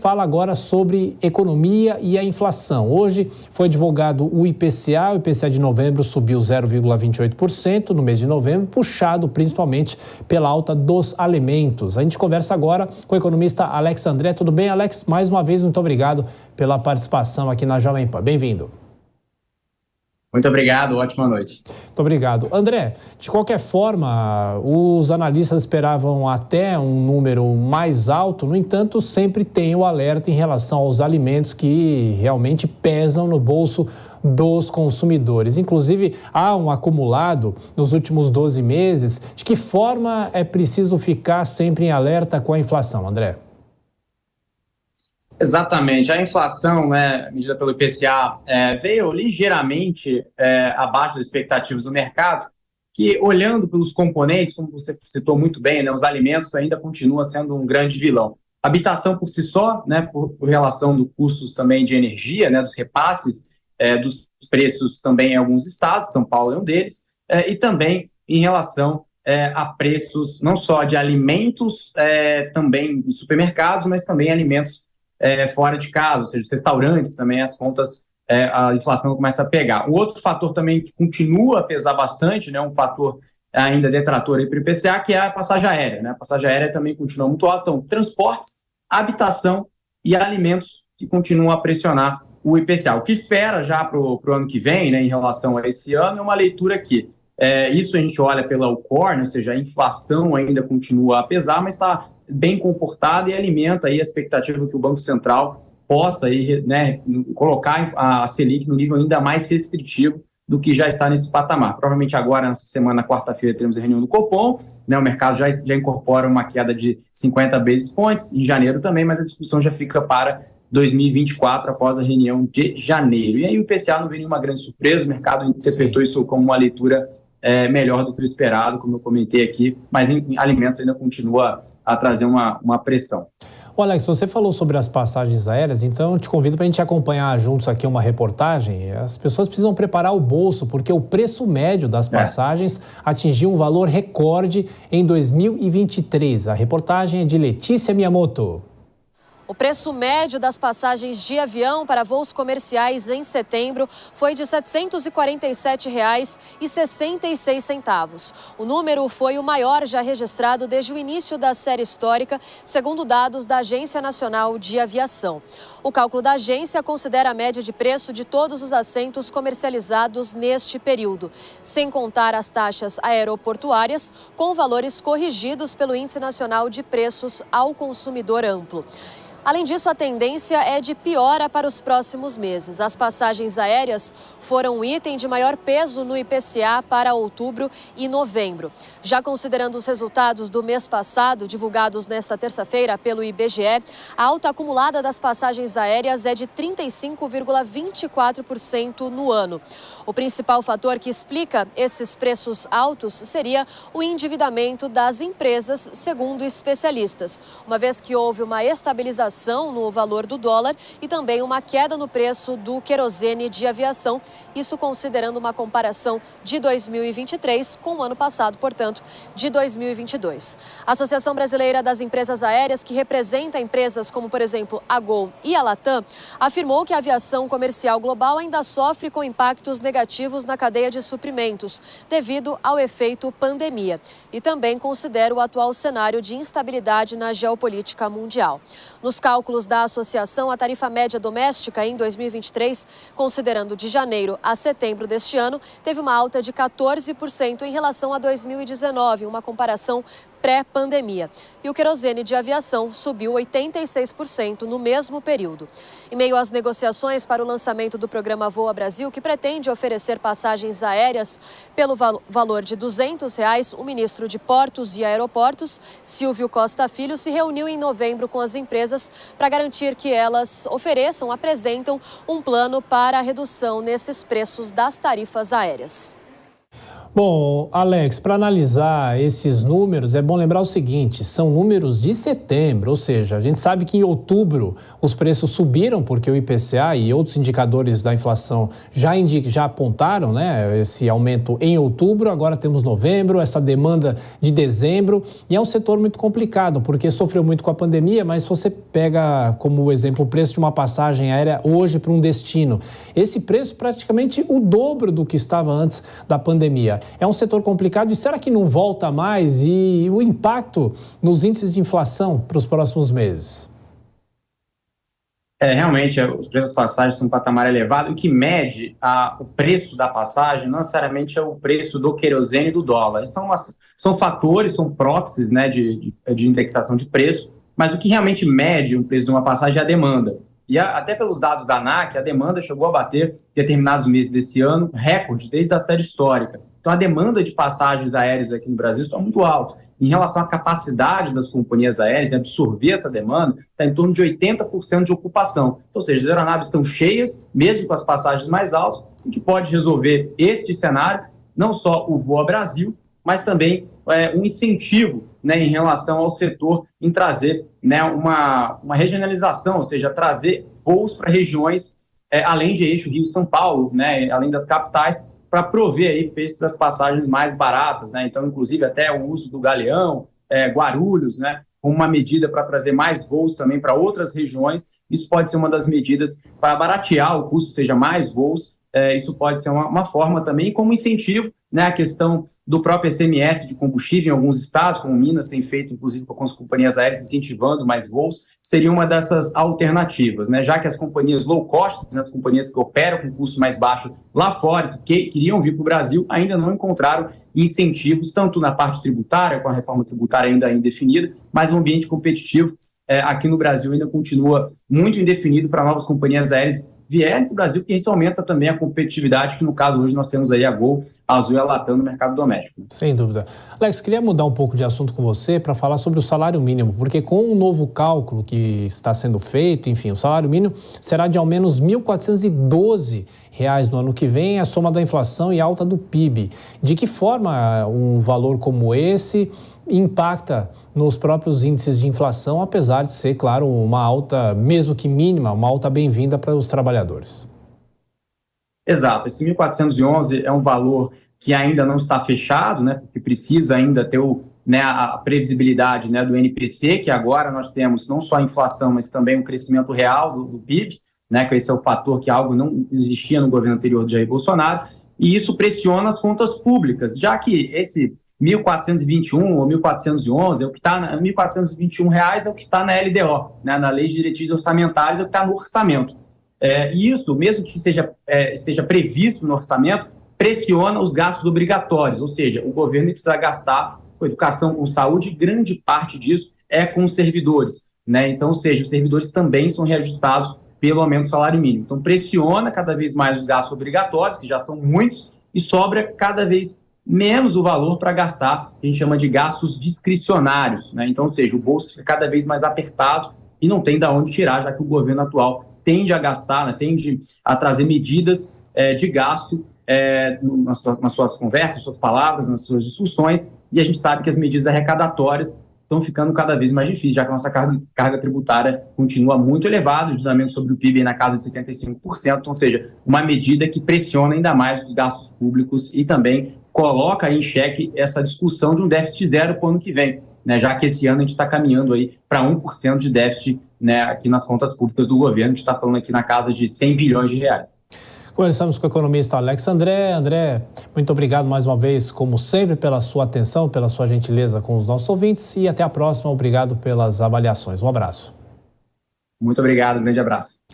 fala agora sobre economia e a inflação. Hoje foi divulgado o IPCA de novembro subiu 0,28% no mês de novembro, puxado principalmente pela alta dos alimentos. A gente conversa agora com o economista Alex André. Tudo bem, Alex? Mais uma vez, muito obrigado pela participação aqui na Jovem Pan. Bem-vindo. Muito obrigado, ótima noite. Muito obrigado. André, de qualquer forma, os analistas esperavam até um número mais alto, no entanto, sempre tem o alerta em relação aos alimentos que realmente pesam no bolso dos consumidores. Inclusive, há um acumulado nos últimos 12 meses. De que forma é preciso ficar sempre em alerta com a inflação, André? Exatamente. A inflação, medida pelo IPCA, veio ligeiramente abaixo das expectativas do mercado, que, olhando pelos componentes, como você citou muito bem, os alimentos ainda continuam sendo um grande vilão. A habitação por si só, por relação dos custos também de energia, dos repasses, dos preços também em alguns estados, São Paulo é um deles, e também em relação a preços não só de alimentos, também em supermercados, mas também alimentos fora de casa, ou seja, os restaurantes também, as contas, a inflação começa a pegar. Um outro fator também que continua a pesar bastante, um fator ainda detrator aí para o IPCA, que é a passagem aérea. A passagem aérea também continua muito alta, então transportes, habitação e alimentos que continuam a pressionar o IPCA. O que espera já para o ano que vem, em relação a esse ano, é uma leitura que isso a gente olha pela UCOR, ou seja, a inflação ainda continua a pesar, mas está bem comportada e alimenta aí a expectativa que o Banco Central possa aí, colocar a Selic no nível ainda mais restritivo do que já está nesse patamar. Provavelmente agora, nessa semana, quarta-feira, teremos a reunião do Copom, o mercado já incorpora uma queda de 50 basis points, em janeiro também, mas a discussão já fica para 2024, após a reunião de janeiro. E aí o IPCA não veio nenhuma grande surpresa, o mercado interpretou isso como uma leitura melhor do que o esperado, como eu comentei aqui, mas em alimentos ainda continua a trazer uma pressão. Alex, você falou sobre as passagens aéreas, então eu te convido para a gente acompanhar juntos aqui uma reportagem. As pessoas precisam preparar o bolso, porque o preço médio das passagens atingiu um valor recorde em 2023. A reportagem é de Letícia Miyamoto. O preço médio das passagens de avião para voos comerciais em setembro foi de R$ 747,66. O número foi o maior já registrado desde o início da série histórica, segundo dados da Agência Nacional de Aviação. O cálculo da agência considera a média de preço de todos os assentos comercializados neste período, sem contar as taxas aeroportuárias, com valores corrigidos pelo Índice Nacional de Preços ao Consumidor Amplo. Além disso, a tendência é de piora para os próximos meses. As passagens aéreas foram um item de maior peso no IPCA para outubro e novembro. Já considerando os resultados do mês passado, divulgados nesta terça-feira pelo IBGE, a alta acumulada das passagens aéreas é de 35,24% no ano. O principal fator que explica esses preços altos seria o endividamento das empresas, segundo especialistas, uma vez que houve uma estabilização no valor do dólar e também uma queda no preço do querosene de aviação, isso considerando uma comparação de 2023 com o ano passado, portanto, de 2022. A Associação Brasileira das Empresas Aéreas, que representa empresas como, por exemplo, a Gol e a Latam, afirmou que a aviação comercial global ainda sofre com impactos negativos na cadeia de suprimentos, devido ao efeito pandemia, e também considera o atual cenário de instabilidade na geopolítica mundial. Nos cálculos da associação, a tarifa média doméstica em 2023, considerando de janeiro a setembro deste ano, teve uma alta de 14% em relação a 2019, uma comparação pré-pandemia. E o querosene de aviação subiu 86% no mesmo período. Em meio às negociações para o lançamento do programa Voa Brasil, que pretende oferecer passagens aéreas pelo valor de R$ 200, o ministro de Portos e Aeroportos, Silvio Costa Filho, se reuniu em novembro com as empresas para garantir que elas apresentam um plano para a redução nesses preços das tarifas aéreas. Bom, Alex, para analisar esses números, é bom lembrar o seguinte, são números de setembro, ou seja, a gente sabe que em outubro os preços subiram porque o IPCA e outros indicadores da inflação já apontaram, né, esse aumento em outubro, agora temos novembro, essa demanda de dezembro, e é um setor muito complicado, porque sofreu muito com a pandemia, mas se você pega como exemplo o preço de uma passagem aérea hoje para um destino, esse preço praticamente o dobro do que estava antes da pandemia. É um setor complicado e será que não volta mais? E o impacto nos índices de inflação para os próximos meses? Realmente, os preços das passagens estão em um patamar elevado. O que mede o preço da passagem não necessariamente é o preço do querosene e do dólar. São fatores, são proxies, né, de indexação de preço, mas o que realmente mede o preço de uma passagem é a demanda. E até pelos dados da ANAC, a demanda chegou a bater, em determinados meses desse ano, recorde desde a série histórica. Então, a demanda de passagens aéreas aqui no Brasil está muito alta. Em relação à capacidade das companhias aéreas de absorver essa demanda, está em torno de 80% de ocupação. Então, ou seja, as aeronaves estão cheias, mesmo com as passagens mais altas, o que pode resolver este cenário, não só o Voa Brasil, mas também um incentivo, né, em relação ao setor em trazer, né, uma regionalização, ou seja, trazer voos para regiões além de eixo Rio-São Paulo, né, além das capitais, para prover aí preços das passagens mais baratas, né? Então, inclusive, até o uso do Galeão, Guarulhos, né? Como uma medida para trazer mais voos também para outras regiões. Isso pode ser uma das medidas para baratear o custo, seja mais voos. Isso pode ser uma forma também, como incentivo, né? A questão do próprio ICMS de combustível em alguns estados, como Minas tem feito, inclusive, com as companhias aéreas incentivando mais voos, seria uma dessas alternativas, né? Já que as companhias low cost, né, as companhias que operam com custo mais baixo lá fora, que queriam vir para o Brasil, ainda não encontraram incentivos, tanto na parte tributária, com a reforma tributária ainda indefinida, mas o ambiente competitivo aqui no Brasil ainda continua muito indefinido para novas companhias aéreas vierem para o Brasil, que isso aumenta também a competitividade, que no caso hoje nós temos aí a Gol, a Azul e a Latam no mercado doméstico. Sem dúvida. Alex, queria mudar um pouco de assunto com você para falar sobre o salário mínimo, porque com um novo cálculo que está sendo feito, enfim, o salário mínimo será de ao menos R$ 1.412 no ano que vem, a soma da inflação e alta do PIB. De que forma um valor como esse impacta nos próprios índices de inflação, apesar de ser, claro, uma alta, mesmo que mínima, uma alta bem-vinda para os trabalhadores? Exato, esse 1.411 é um valor que ainda não está fechado, né, porque precisa ainda ter a previsibilidade, né, do NPC, que agora nós temos não só a inflação, mas também o crescimento real do PIB, né, que esse é o fator que algo não existia no governo anterior de Jair Bolsonaro, e isso pressiona as contas públicas, já que esse 1.421 ou 1.411 é o que está, R$1.421 é o que está na LDO, né, na Lei de Diretrizes Orçamentárias, é o que está no orçamento. E isso, mesmo que esteja previsto no orçamento, pressiona os gastos obrigatórios, ou seja, o governo precisa gastar com educação, com saúde, e grande parte disso é com os servidores, né? Então, ou seja, os servidores também são reajustados pelo aumento do salário mínimo. Então, pressiona cada vez mais os gastos obrigatórios, que já são muitos, e sobra cada vez menos o valor para gastar, que a gente chama de gastos discricionários, né? Então, ou seja, o bolso fica cada vez mais apertado e não tem de onde tirar, já que o governo atual tende a gastar, né? Tende a trazer medidas de gasto nas suas conversas, nas suas palavras, nas suas discussões, e a gente sabe que as medidas arrecadatórias estão ficando cada vez mais difíceis, já que a nossa carga tributária continua muito elevada, o endividamento sobre o PIB na casa de 75%, ou seja, uma medida que pressiona ainda mais os gastos públicos e também coloca em xeque essa discussão de um déficit zero para o ano que vem, né, já que esse ano a gente está caminhando aí para 1% de déficit, né, aqui nas contas públicas do governo, a gente está falando aqui na casa de 100 bilhões de reais. Conversamos com o economista Alex André. André, muito obrigado mais uma vez, como sempre, pela sua atenção, pela sua gentileza com os nossos ouvintes e até a próxima. Obrigado pelas avaliações. Um abraço. Muito obrigado, um grande abraço.